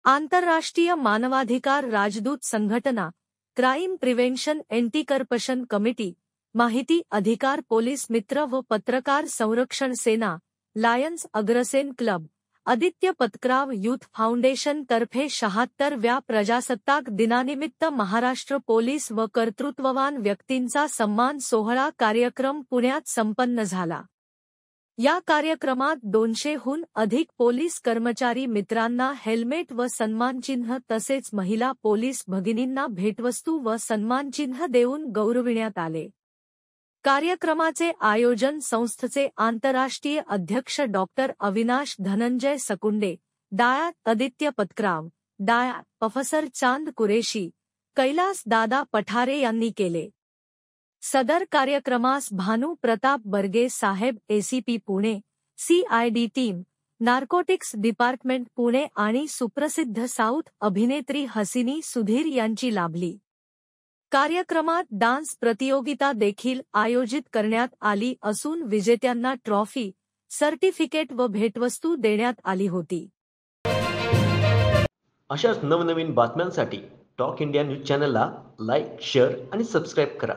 आंतरराष्ट्रीय मानवाधिकार राजदूत संघटना, crime prevention anti corruption committee, माहिती अधिकार पोलीस मित्र व पत्रकार संरक्षण सेना, lions Agrasen club, Aditya Patkrao youth foundation तर्फे 76व्या प्रजासत्ताक दिनानिमित्त महाराष्ट्र पोलीस व कर्तृत्ववान व्यक्तींचा सन्मान सोहळा कार्यक्रम पुण्यात संपन्न झाला। या कार्यक्रमात 200हून अधिक पोलीस कर्मचारी मित्रांना हेल्मेट व सन्मानचिन्ह तसेच महिला पोलीस भगिनींना भेटवस्तू व सन्मानचिन्ह देऊन गौरविण्यात आले। कार्यक्रमाचे आयोजन संस्थेचे आंतरराष्ट्रीय अध्यक्ष डॉक्टर अविनाश धनंजय सकुंडे, डाया आदित्य पतक्राव, डाया प्रोफेसर चांद कुरेशी, कैलास दादा पठारे यांनी केले। सदर कार्यक्रमास भानु प्रताप बर्गे साहेब ACP Pune, CID team, narcotics department Pune आणि सुप्रसिद्ध साऊथ अभिनेत्री हसिनी सुधीर यांची लाभली। कार्यक्रमात डान्स प्रतियोगिता देखील आयोजित करण्यात आली असून विजेत्यांना ट्रॉफी, सर्टिफिकेट व भेटवस्तू देण्यात आली होती। अशाच नवनवीन बातम्यांसाठी टॉक इंडिया न्यूज चॅनलला लाईक, शेअर आणि सबस्क्राइब करा।